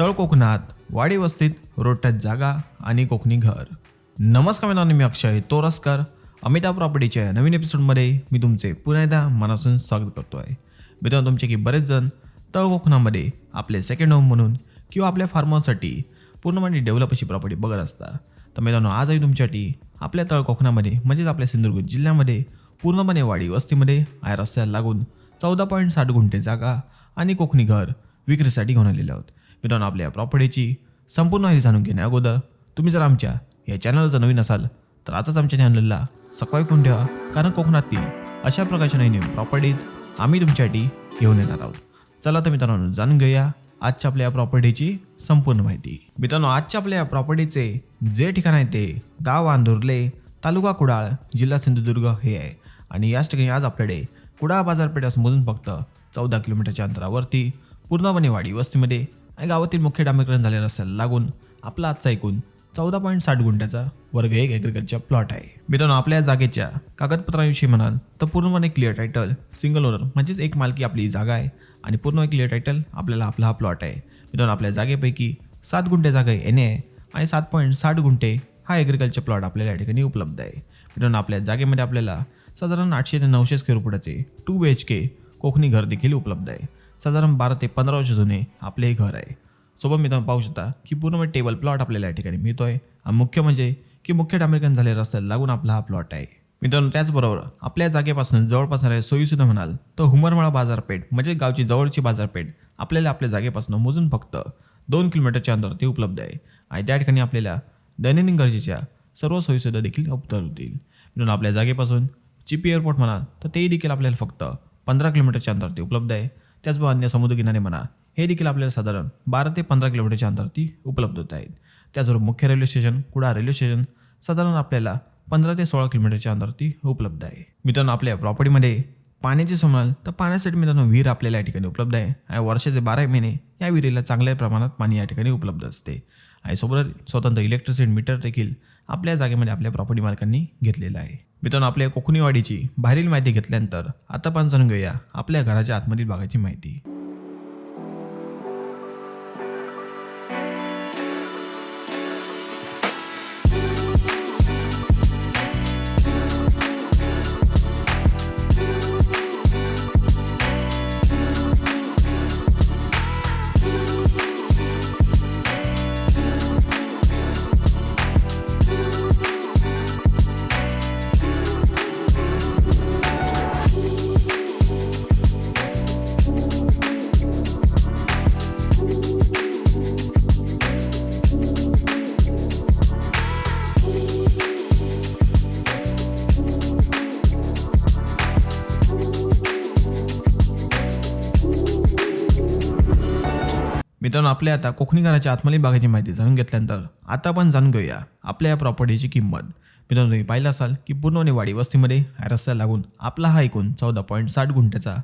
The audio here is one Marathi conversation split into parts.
तळ कोकणात वाडी वस्तीत रोडटच जागा आणि कोकणी घर. नमस्कार मित्रांनो, मी अक्षय तोरसकर. अमिता प्रॉपर्टीच्या नवीन एपिसोडमध्ये मी तुमचे पुन्हा एकदा मनापासून स्वागत करतो आहे. मित्रांनो, तुमचे की बरेच जण तळ कोकणामध्ये आपले सेकंड होम म्हणून किंवा आपल्या फार्म हाऊससाठी पूर्णपणे डेव्हलप अशी प्रॉपर्टी बघत असता. तर मित्रांनो, आजही तुमच्यासाठी आपल्या तळ कोकणामध्ये म्हणजेच आपल्या सिंधुदुर्ग जिल्ह्यामध्ये पूर्णपणे वाडी वस्तीमध्ये आहे रस्त्याला लागून 14.60 गुंठे जागा आणि कोकणी घर विक्रीसाठी घेऊन आलेले आहोत. मित्रांनो, आपल्या प्रॉपर्टीची संपूर्ण माहिती जाणून घेण्या अगोदर तुम्ही जर आमच्या या चॅनलवर जर नवीन असाल तर आताच आमच्या चॅनलला सबस्क्राईब करून ठेवा, कारण कोकणातील अशा प्रकारच्या नवीन प्रॉपर्टीज आम्ही तुमच्यासाठी घेऊन येणार आहोत. चला तर मित्रांनो, जाणून घेऊया आजच्या आपल्या प्रॉपर्टीची संपूर्ण माहिती. मित्रांनो, आजच्या आपल्या प्रॉपर्टीचे जे ठिकाण आहे ते गाव आंदुर्ले, तालुका कुडाळ, जिल्हा सिंधुदुर्ग हे आहे. आणि याच ठिकाणी आज आपल्याकडे कुडाळ बाजारपेठापासून फक्त 14 किलोमीटरच्या अंतरावरती पूर्णपणे वाडी वस्तीमध्ये आणि गावातील मुख्य डांबरीकरण झालेल्या रस्त्याला लागून आपला आजचा एकूण 14.60 गुंठ्याचा वर्ग एक ॲग्रिकल्चर प्लॉट आहे. मित्रांनो, आपल्या जागेच्या कागदपत्रांविषयी म्हणाल तर पूर्णपणे क्लिअर टायटल, सिंगल ओनर म्हणजेच एक मालकी आपली जागा आहे आणि पूर्ण क्लिअर टायटल आपल्याला आपला हा प्लॉट आहे. मित्रांनो, आपल्या जागेपैकी 7 गुंठे जागा एन आहे आणि 7.60 गुंठे हा ॲग्रिकल्चर प्लॉट आपल्याला या ठिकाणी उपलब्ध आहे. मित्रांनो, आपल्या जागेमध्ये आपल्याला साधारण 800 ते 900 स्क्वेअर फुटाचे 2 BHK कोकणी घर देखील उपलब्ध आहे. साधारण 12 ते 15 वर्ष जुने आपले हे घर आहे. सोबत मित्रांनो पाहू शकता की पूर्ण टेबल प्लॉट आपल्याला या ठिकाणी मिळतोय. आणि मुख्य म्हणजे की मुख्य डांबरीकरण झालेल्या रस्त्याला लागून आपला हा प्लॉट आहे. मित्रांनो, त्याचबरोबर आपल्या जागेपासून जवळपास असणाऱ्या सोयीसुद्धा म्हणाल तर हुमरमाळा बाजारपेठ म्हणजे गावची जवळची बाजारपेठ आपल्याला आपल्या जागेपासून मोजून फक्त 2 किलोमीटरच्या अंतर ते उपलब्ध आहे. आणि त्या ठिकाणी आपल्याला दैनंदिन गरजेच्या सर्व सोयीसुद्धा देखील उपलब्ध होतील. मित्रांनो, आपल्या जागेपासून चिपी एअरपोर्ट म्हणाल तर तेही देखील आपल्याला फक्त 15 किलोमीटरच्या अंतर ते उपलब्ध आहे. त्याचबरोबर अन्य समुद्रकिनारे म्हणा हे देखील आपल्याला साधारण 12 ते 15 किलोमीटरच्या अंतरावरती उपलब्ध होत आहेत. त्याचबरोबर मुख्य railway station Kudal railway station साधारण आपल्याला 15 ते 16 किलोमीटरच्या अंतरावरती उपलब्ध आहे. मित्रांनो, आपल्या प्रॉपर्टीमध्ये पाण्याची म्हणाल तर पाण्यासाठी मित्रांनो विहीर आपल्याला या ठिकाणी उपलब्ध आहे. आणि वर्षाचे 12 महिने या विहिरीला चांगल्या प्रमाणात पाणी या ठिकाणी उपलब्ध असते. आणि सोबत स्वतंत्र इलेक्ट्रिसिटी मीटर देखील आपल्या जागेमध्ये आपल्या प्रॉपर्टी मालकांनी घेतलेलं आहे. मित्रांनो, आपल्या कोकणीवाडीची बाहेरील माहिती घेतल्यानंतर आता पण जाणून घेऊया आपल्या घराच्या आतमधील भागाची माहिती. मित्रांनो, आपल्या आता कोकणी घराच्या आतमधील भागाची माहिती जाणून घेतल्यानंतर आता आपण जाणून घेऊया आपल्या या प्रॉपर्टीची किंमत. मित्रांनो, तुम्ही पाहिलं असाल की पूर्णपणे वाडी वस्तीमध्ये रस्त्याला लागून आपला हा एकूण 14.60 गुंठ्याचा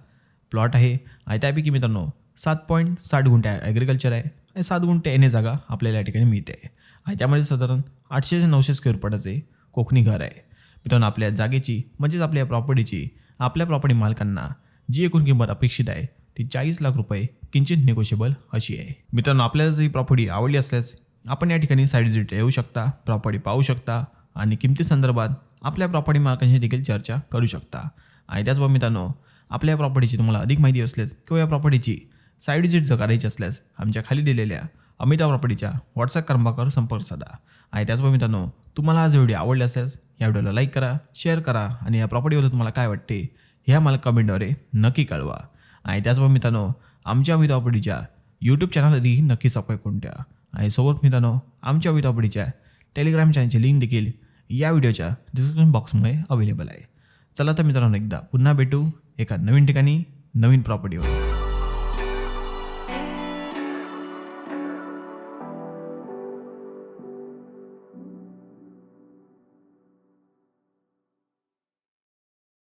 प्लॉट आहे. आणि त्यापैकी मित्रांनो 7.60 गुंठे ॲग्रिकल्चर आहे आणि 7 गुंठे एने जागा आपल्याला या ठिकाणी मिळते. आणि त्यामध्ये साधारण 800 ते 900 स्क्वेअर फुटाचे कोकणी घर आहे. मित्रांनो, आपल्या जागेची म्हणजेच आपल्या प्रॉपर्टीची आपल्या प्रॉपर्टी मालकांना जी एकूण किंमत अपेक्षित आहे ती 40 लाख रुपये किंचित निगोशिएबल अशी आहे. मित्रांनो, आपल्याला जर ही प्रॉपर्टी आवडली असल्यास आपण या ठिकाणी साईड व्हिजिट येऊ शकता, प्रॉपर्टी पाहू शकता आणि किमती संदर्भात आपल्या प्रॉपर्टी मालकांशी देखील चर्चा करू शकता. आणि त्याचबरोबर मित्रांनो, आपल्या प्रॉपर्टीची तुम्हाला अधिक माहिती असल्यास किंवा या प्रॉपर्टीची साईड व्हिजिट जर करायची असल्यास आमच्या खाली दिलेल्या अमिता प्रॉपर्टीच्या व्हॉट्सअप क्रमांकावर संपर्क साधा. आणि त्याचबरोबर मित्रांनो, तुम्हाला हा व्हिडिओ आवडला असल्यास या व्हिडिओला लाईक करा, शेअर करा आणि या प्रॉपर्टीबद्दल तुम्हाला काय वाटते हे आम्हाला कमेंटद्वारे नक्की कळवा. आणि त्याचबरोबर मित्रांनो, आमच्या अमिता प्रॉपर्टीच्या यूट्यूब चॅनलआधीही नक्की सबस्क्राईब करून ठेवा. आणि सोबत मित्रांनो, आमच्या अमिता प्रॉपर्टीच्या टेलिग्राम चॅनलची लिंक देखील या व्हिडिओच्या डिस्क्रिप्शन बॉक्समध्ये अवेलेबल आहे. चला तर मित्रांनो, एकदा पुन्हा भेटू एका नवीन ठिकाणी नवीन प्रॉपर्टीवर.